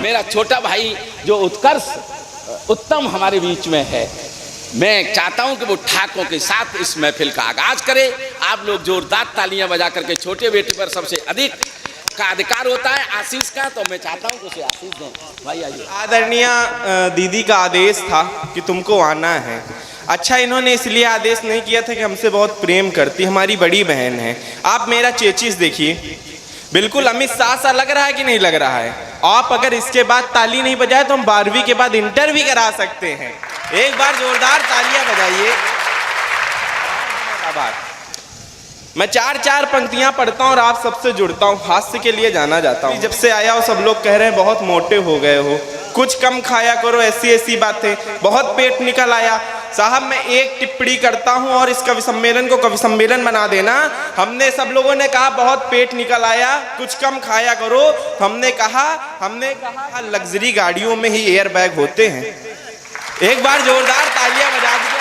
मेरा छोटा भाई जो उत्कर्ष उत्तम हमारे बीच में है, मैं चाहता हूं कि वो ठाकों के साथ इस महफिल का आगाज करे। आप लोग जोरदार तालियां बजा करके छोटे बेटे पर सबसे अधिक का अधिकार होता है आशीष का, तो मैं चाहता हूं कि उसे आशीष दें। भाई आइए। आदरणीय दीदी का आदेश था कि तुमको आना है। अच्छा, इन्होंने इसलिए आदेश नहीं किया था कि हमसे बहुत प्रेम करती, हमारी बड़ी बहन है। आप मेरा चेचिस देखिए, बिल्कुल अमित शाह सा लग रहा है कि नहीं लग रहा है? आप अगर इसके बाद ताली नहीं बजाए तो हम 12वीं के बाद इंटर भी करा सकते हैं। एक बार जोरदार तालियां बजाइए। आभार। मैं चार पंक्तियां पढ़ता हूं और आप सबसे जुड़ता हूं, हास्य के लिए जाना जाता हूं। जब से आया हो सब लोग कह रहे हैं बहुत मोटे हो गए हो, कुछ कम खाया करो, ऐसी बातें, बहुत पेट निकल आया। साहब मैं एक टिप्पणी करता हूं और इस कवि सम्मेलन को कवि सम्मेलन बना देना। हमने सब लोगों ने कहा बहुत पेट निकल आया, कुछ कम खाया करो। हमने कहा लग्जरी गाड़ियों में ही एयर बैग होते हैं। एक बार जोरदार तालियां बजा दीजिए।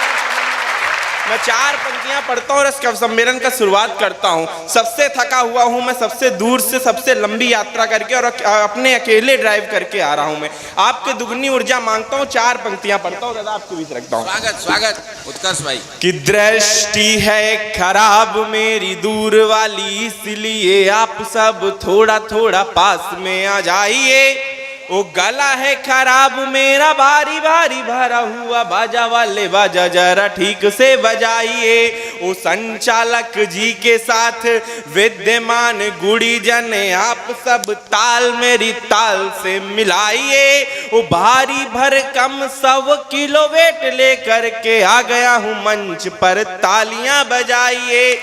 मैं 4 पंक्तियां पढ़ता हूं और इस कवि सम्मेलन का शुरुआत करता हूं। सबसे थका हुआ हूं मैं, सबसे दूर से सबसे लंबी यात्रा करके और अपने अकेले ड्राइव करके आ रहा हूं मैं। आपके दुगनी ऊर्जा मांगता हूं। 4 पंक्तियां पढ़ता हूं, दादा आपके बीच रखता हूं। स्वागत उत्कर्ष भाई। कि दृष्टि है खराब मेरी दूर वाली, इसलिए आप सब थोड़ा थोड़ा पास में आ जाइए। ओ गला है खराब मेरा भारी भारी भरा हुआ, बाजा वाले बाजा जरा ठीक से बजाइए। ओ संचालक जी के साथ विद्यमान गुड़ी जन, आप सब ताल मेरी ताल से मिलाइए। ओ भारी भरकम 100 किलो वेट लेकर के आ गया हूँ मंच पर, तालियां बजाइए।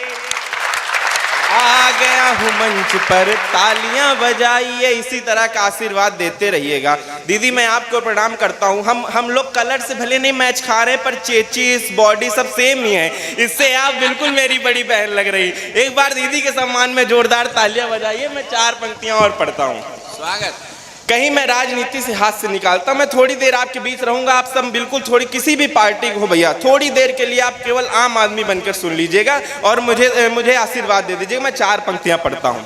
आ गया हूँ मंच पर, तालियां बजाइए। इसी तरह का आशीर्वाद देते रहिएगा। दीदी मैं आपको प्रणाम करता हूँ। हम लोग कलर से भले नहीं मैच खा रहे, पर चेचिस बॉडी सब सेम ही है। इससे आप बिल्कुल मेरी बड़ी बहन लग रही। एक बार दीदी के सम्मान में जोरदार तालियां बजाइए। मैं 4 पंक्तियां और पढ़ता हूँ। स्वागत। कहीं मैं राजनीति से हाथ से निकालता, मैं थोड़ी देर आपके बीच रहूंगा। आप सब बिल्कुल थोड़ी किसी भी पार्टी को हो भैया, थोड़ी देर के लिए आप केवल आम आदमी बनकर सुन लीजिएगा और मुझे आशीर्वाद दे दीजिएगा। मैं 4 पंक्तियां पढ़ता हूं।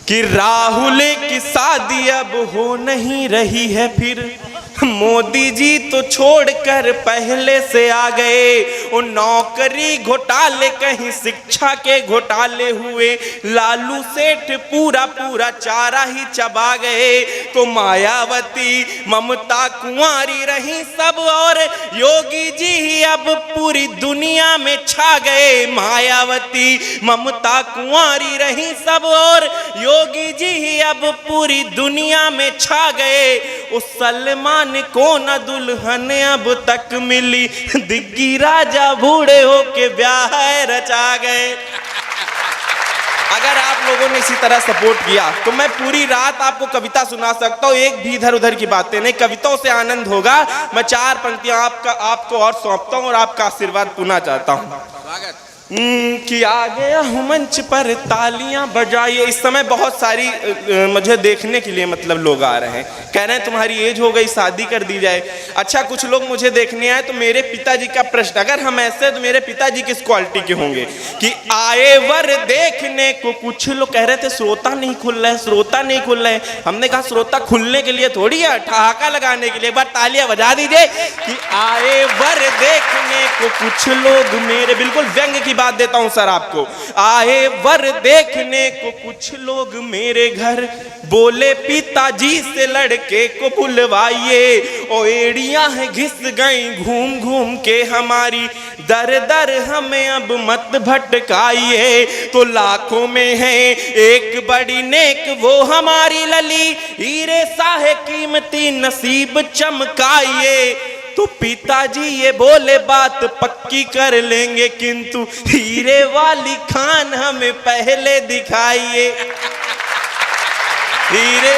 कि राहुल की शादी अब हो नहीं रही है फिर, मोदी जी तो छोड़कर पहले से आ गए। वो नौकरी घोटाले कहीं शिक्षा के घोटाले हुए, लालू सेठ पूरा पूरा चारा ही चबा गए। तो मायावती ममता कुंवारी रही सब, और योगी जी ही अब पूरी दुनिया में छा गए। मायावती ममता कुंवारी रही सब, और योगी जी ही अब पूरी दुनिया में छा गए। उस सलमान को न दुल्हन अब तक मिली, दिग्गी राजा बूढ़े होके ब्याह रचा गए। अगर आप लोगों ने इसी तरह सपोर्ट किया तो मैं पूरी रात आपको कविता सुना सकता हूँ, एक भी इधर उधर की बातें नहीं, कविताओं से आनंद होगा। मैं 4 पंक्तियां आपको और सौंपता हूँ और आपका आशीर्वाद पुनः चाहता हूँ। स्वागत। कि आ गया हूँ मंच पर, तालियां बजाइए। इस समय बहुत सारी मुझे देखने के लिए मतलब लोग आ रहे हैं, कह रहे हैं तुम्हारी एज हो गई, शादी कर दी जाए। अच्छा, कुछ लोग मुझे देखने आए तो मेरे पिताजी का प्रश्न, अगर हम ऐसे तो मेरे पिताजी किस क्वालिटी के होंगे? कि आए वर देखने को, कुछ लोग कह रहे थे श्रोता नहीं खुल रहे, श्रोता नहीं खुल रहे। हमने कहा श्रोता खुलने के लिए थोड़ी है, ठहाका लगाने के लिए। एक बार तालियां बजा दीजिए। कि आए वर देखने को कुछ लोग मेरे, बिल्कुल व्यंग की बात देता हूं सर आपको। आए वर देखने को कुछ लोग मेरे घर, बोले पिताजी से लड़के को बुलवाइए। ओ एड़ियां है घिस गई घूम घूम के हमारी, दर दर हमें अब मत भटकाइए। तो लाखों में है एक बड़ी नेक, वो हमारी लली, हीरे साहे कीमती नसीब चमकाइए। तो पिताजी ये बोले बात पक्की कर लेंगे, किंतु हीरे वाली खान हमें पहले दिखाइए। हीरे,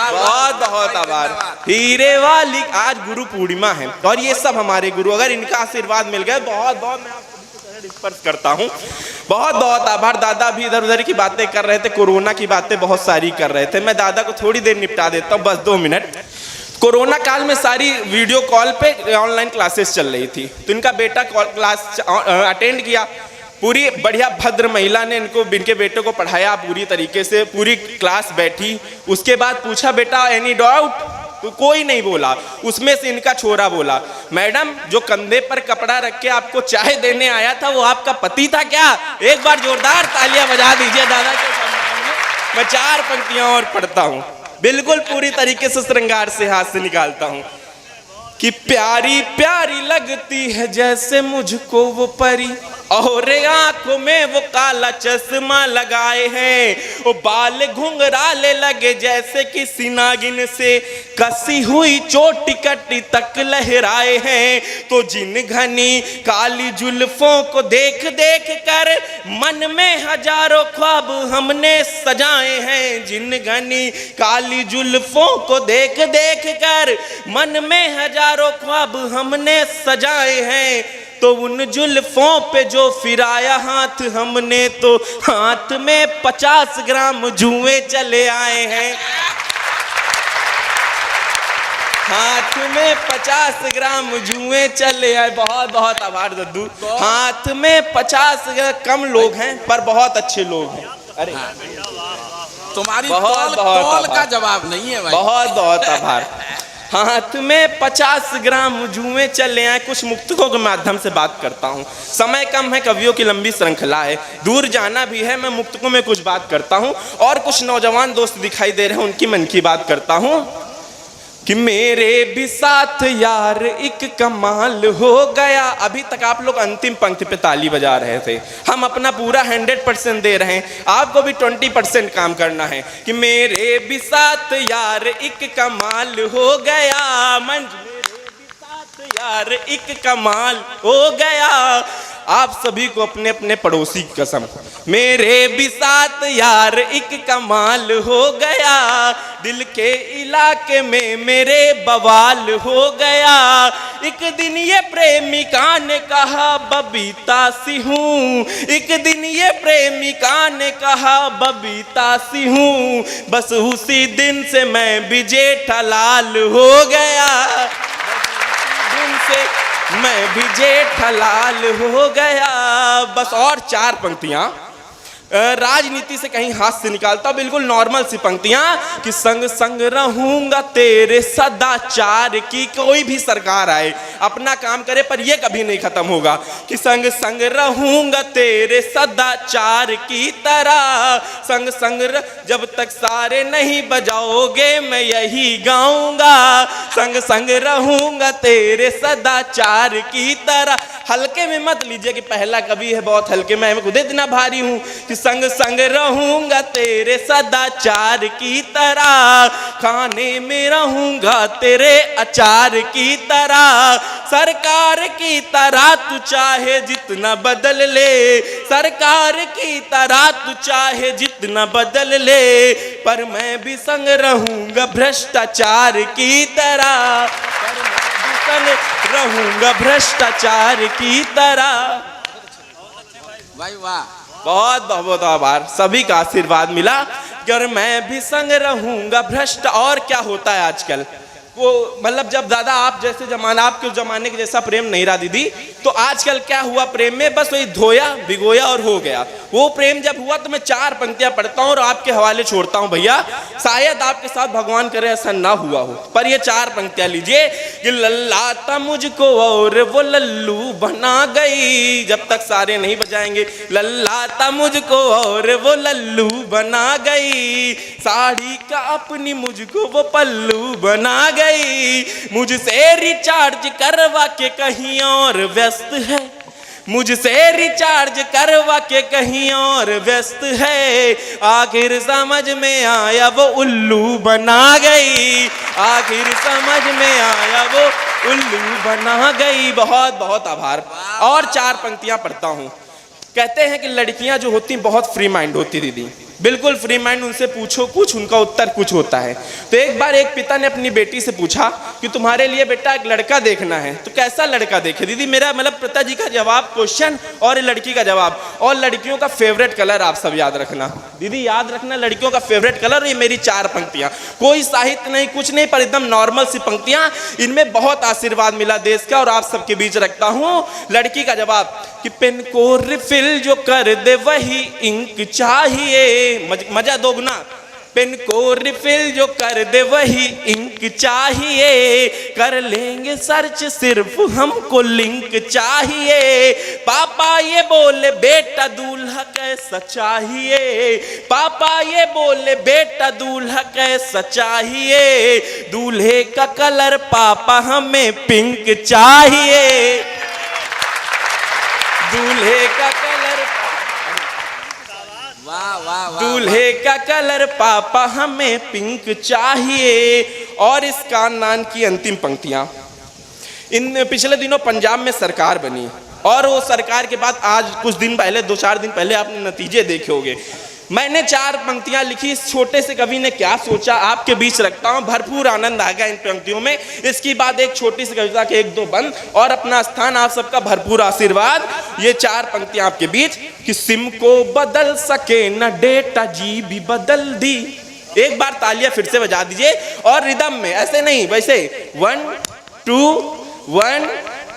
बहुत आभार। हीरे वाली, आज गुरु पूर्णिमा है और ये सब हमारे गुरु, अगर इनका आशीर्वाद मिल गया बहुत मैं आपको स्पर्श करता हूँ। बहुत आभार। दादा भी इधर उधर की बातें कर रहे थे, कोरोना की बातें बहुत सारी कर रहे थे। मैं दादा को थोड़ी देर निपटा देता हूँ, बस 2 मिनट। कोरोना काल में सारी वीडियो कॉल पे ऑनलाइन क्लासेस चल रही थी, तो इनका बेटा क्लास अटेंड किया। पूरी बढ़िया भद्र महिला ने इनके बेटे को पढ़ाया पूरी तरीके से, पूरी क्लास बैठी। उसके बाद पूछा बेटा एनी डाउट, तो कोई नहीं बोला। उसमें से इनका छोरा बोला मैडम जो कंधे पर कपड़ा रख के आपको चाय देने आया था वो आपका पति था क्या? एक बार जोरदार तालियां बजा दीजिए दादा के सम्मान में। मैं 4 पंक्तियां और पढ़ता हूं, बिल्कुल पूरी तरीके से श्रृंगार से हाथ से निकालता हूं कि प्यारी प्यारी लगती है जैसे मुझको वो परी, और आंखों में वो काला चश्मा लगाए हैं, वो बाल घुंघराले लगे जैसे किसी नागिन से कसी हुई चोटी कटी तक लहराए हैं। तो जिन घनी काली जुल्फों को देख देख कर मन में हजारों ख्वाब हमने सजाए हैं, जिन घनी काली जुल्फों को देख देख कर मन में हजारों ख्वाब हमने सजाए हैं। तो उन जुल्फों पे जो फिराया हाथ हमने, तो हाथ में 50 ग्राम जुए चले आए हैं। हाथ में 50 ग्राम जुए चले आए। बहुत बहुत आभार दद्दू। हाथ में 50 कम लोग हैं पर बहुत अच्छे लोग हैं। अरे तुम्हारी बहुत तौल का जवाब नहीं है भाई। बहुत बहुत आभार। हाथ में 50 ग्राम जुए चले आए। कुछ मुक्तकों के माध्यम से बात करता हूँ, समय कम है, कवियों की लंबी श्रृंखला है, दूर जाना भी है। मैं मुक्तकों में कुछ बात करता हूँ और कुछ नौजवान दोस्त दिखाई दे रहे हैं, उनकी मन की बात करता हूँ कि मेरे भी साथ यार एक कमाल हो गया। अभी तक आप लोग अंतिम पंक्ति पे ताली बजा रहे थे, हम अपना पूरा 100% दे रहे हैं, आपको भी 20% काम करना है कि मेरे भी साथ यार एक कमाल हो गया। मंज मेरे भी साथ यार एक कमाल हो गया। आप सभी को अपने अपने पड़ोसी की कसम, मेरे भी साथ यार एक कमाल हो गया। दिल के इलाके में मेरे बवाल हो गया। एक दिन ये प्रेमिका ने कहा बबीता सी हूँ, एक दिन ये प्रेमिका ने कहा बबीता सी हूँ। बस उसी दिन से मैं भी जेठालाल हो गया, दिन से मैं भी जेठालाल हो गया। बस और 4 पंक्तियां राजनीति से कहीं हाथ से निकालता हूं, बिल्कुल नॉर्मल सी पंक्तियां कि संग संग रहूंगा तेरे सदाचार की। कोई भी सरकार आए अपना काम करे पर यह कभी नहीं खत्म होगा कि संग संग रहूंगा तेरे सदाचार की तरह। संग संग जब तक सारे नहीं बजाओगे मैं यही गाऊंगा। संग संग रहूंगा तेरे सदाचार की तरह। हल्के में मत लीजिए कि पहला कवि है बहुत हल्के में, मैं खुद इतना भारी हूं कि संग संग रहूंगा तेरे सदाचार की तरह। खाने में रहूंगा तेरे अचार की तरह। सरकार की तरह तू चाहे जितना बदल ले, सरकार की तरह तू चाहे जितना बदल ले, पर मैं भी संग रहूंगा भ्रष्टाचार की तरह, पर मैं भी संग रहूंगा भ्रष्टाचार की तरह। भाई वाह, बहुत बहुत आभार, सभी का आशीर्वाद मिला कि और मैं भी संग रहूंगा भ्रष्ट। और क्या होता है आजकल वो, मतलब जब दादा आप जैसे जमाना, आपके जमाने के जैसा प्रेम नहीं रहा दीदी, तो आजकल क्या हुआ प्रेम में, बस वही धोया भिगोया और हो गया। वो प्रेम जब हुआ तो मैं 4 पंक्तियां पढ़ता हूं और आपके हवाले छोड़ता हूं भैया। शायद आपके साथ भगवान करे ऐसा ना हुआ हो, पर ये 4 पंक्तियां लीजिए कि लल्लाता मुझको और वो लल्लू बना गई। जब तक सारे नहीं बजाएंगे, लल्लाता मुझको और वो लल्लू बना गई। साड़ी का अपनी मुझको वो पल्लू बना गई। मुझसे रिचार्ज करवा के कहीं और व्यस्त है, मुझसे रिचार्ज करवा के कहीं और व्यस्त है। आखिर समझ में आया वो उल्लू बना गई, आखिर समझ में आया वो उल्लू बना गई। बहुत बहुत आभार। और 4 पंक्तियां पढ़ता हूं। कहते हैं कि लड़कियां जो होती बहुत फ्री माइंड होती दीदी, बिल्कुल फ्री माइंड, उनसे पूछो कुछ, उनका उत्तर कुछ होता है। तो एक बार एक पिता ने अपनी बेटी से पूछा कि तुम्हारे लिए बेटा एक लड़का देखना है, तो कैसा लड़का देखे? दीदी मेरा मतलब पिताजी का जवाब क्वेश्चन और लड़की का जवाब, और लड़कियों का फेवरेट कलर आप सब याद रखना। दीदी याद रखना लड़कियों का फेवरेट कलर, ये मेरी 4 पंक्तियां, कोई साहित्य नहीं कुछ नहीं, पर एकदम नॉर्मल सी पंक्तियां, इनमें बहुत आशीर्वाद मिला देश का और आप सबके बीच रखता हूं। लड़की का जवाब कि पेन को रिफिल जो कर दे वही इंक चाहिए, मजा दोगुना। पेन को रिफिल जो कर दे वही इंक चाहिए, कर लेंगे सर्च सिर्फ हमको लिंक चाहिए। पापा ये बोले बेटा दूल्हा कैसा चाहिए, पापा ये बोले बेटा दूल्हा कैसा चाहिए, दूल्हे का कलर पापा हमें पिंक चाहिए, दूल्हे का कलर, वाह वाह वाह, दूल्हे का कलर पापा हमें पिंक चाहिए। और इस काननान की अंतिम पंक्तियां, इन पिछले दिनों पंजाब में सरकार बनी और वो सरकार के बाद आज कुछ दिन पहले 2-4 दिन पहले आपने नतीजे देखे होंगे। मैंने 4 पंक्तियां लिखी, इस छोटे से कवि ने क्या सोचा आपके बीच रखता हूं, भरपूर आनंद आ गया इन पंक्तियों में। इसके बाद एक छोटी सी कविता के 1-2 बंद और अपना स्थान, आप सबका भरपूर आशीर्वाद। ये 4 पंक्तियां आपके बीच कि सिम को बदल सके न डेटा जी भी बदल दी। एक बार तालियां फिर से बजा दीजिए और रिदम में, ऐसे नहीं वैसे 1 2 1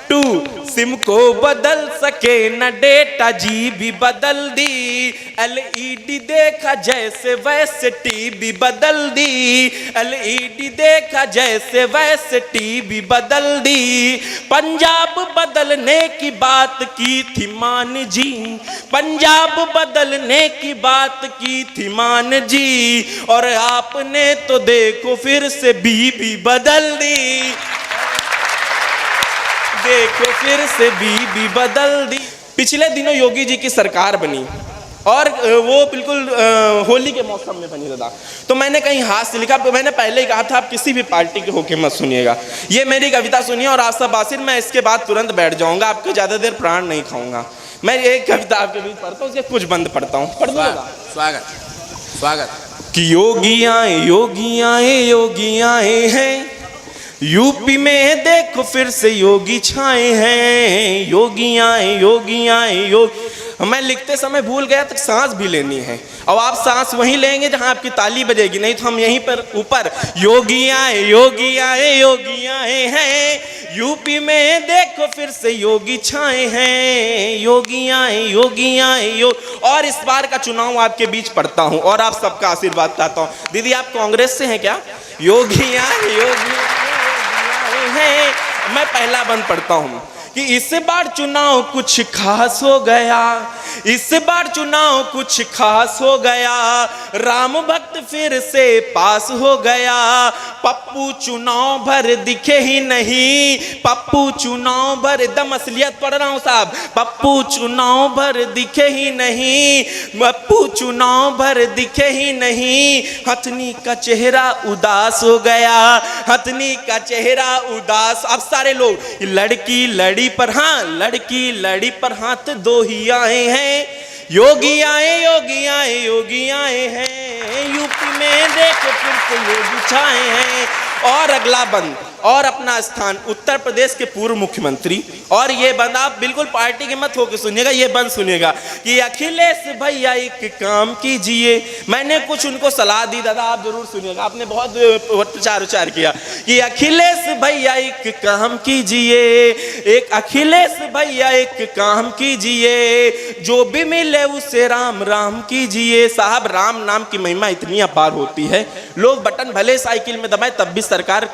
2। सिम को बदल सके न डेटा जी भी बदल दी, LED देखा जैसे वैसे टीवी बदल दी, LED देखा जैसे वैसे टीवी बदल दी। पंजाब बदलने की बात की थी मान जी, पंजाब बदलने की बात की थी मान जी, और आपने तो देखो फिर से बीबी बदल दी, देखो फिर से बीबी बदल दी। पिछले दिनों योगी जी की सरकार बनी और वो बिल्कुल होली के मौसम में बनी दादा। तो मैंने कहीं हाथ से लिखा, मैंने पहले ही कहा था आप किसी भी पार्टी के होके मत सुनिएगा, ये मेरी कविता सुनिए और आप सब आसिर, मैं इसके बाद तुरंत बैठ जाऊंगा, आपको ज्यादा देर प्राण नहीं खाऊंगा। मैं एक कविता आपके बीच पढ़ता हूँ, उसके कुछ बंद पढ़ता हूँ, पढ़ दूंगा। स्वागत स्वागत। कि योगी आए योगी आए योगी आए हैं, यूपी में देखो फिर से योगी छाए हैं, योगी आए योगी आए योगी। मैं लिखते समय भूल गया तो सांस भी लेनी है, और आप सांस वहीं लेंगे जहां आपकी ताली बजेगी, नहीं तो हम यहीं पर ऊपर योगी आए योगी आए योगी आए हैं, यूपी में देखो फिर से योगी छाए हैं, योगी आए योगी आए योग। और इस बार का चुनाव आपके बीच पढ़ता हूं और आप सबका आशीर्वाद चाहता हूं। दीदी आप कांग्रेस से हैं क्या? योगी आए योगी है। मैं पहला बंद पढ़ता हूं कि इस बार चुनाव कुछ खास हो गया, इस बार चुनाव कुछ खास हो गया, राम भक्त फिर से पास हो गया, पप्पू चुनाव भर दिखे ही नहीं, पप्पू चुनाव भर, एकदम असलियत पढ़ रहा हूं साहब, पप्पू चुनाव भर दिखे ही नहीं, पप्पू चुनाव भर दिखे ही नहीं, हथनी का चेहरा उदास हो गया, हथनी का चेहरा उदास। अब सारे लोग लड़की लड़ी पर, हाँ लड़की लड़ी पर हाथ दो ही आए हैं, योगी आए योगी आए योगी आए हैं, यूपी में देखो फिर से योगी छाए हैं। और अगला बंद और अपना स्थान उत्तर प्रदेश के पूर्व मुख्यमंत्री, और ये बंद आप बिल्कुल पार्टी के मत होकर सुनिएगा, ये बंद सुनिएगा कि अखिलेश भैया एक काम कीजिए। मैंने कुछ उनको सलाह दी दादा, आप जरूर सुनिएगा, आपने बहुत प्रचार किया कि अखिलेश भैया एक काम कीजिए, एक अखिलेश भैया एक काम कीजिए, जो भी मिले उसे राम राम कीजिए। साहब राम नाम की महिमा इतनी अपार होती है, लोग बटन भले साइकिल में दबाए तब भी सरकार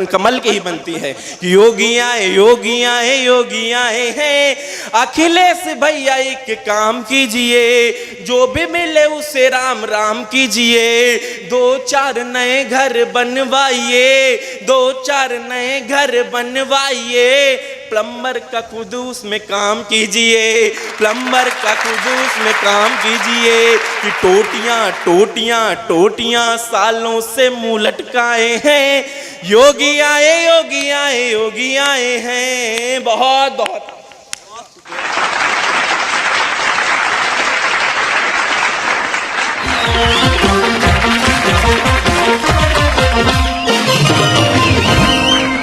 कमल के ही बनती है। योगी आए योगी आए योगी आए हैं, अखिलेश भैया एक काम कीजिए, जो भी मिले उसे राम राम कीजिए, 2-4 नए घर बनवाइए, 2-4 नए घर बनवाइए, प्लम्बर का खुद उसमें काम कीजिए, प्लम्बर का खुद उसमें काम कीजिए, कि टोटियां टोटियां टोटियां सालों से मुंह लटकाए हैं, योगी आए योगी आए योगी आए हैं। बहुत बहुत शुक्रिया। Thank you.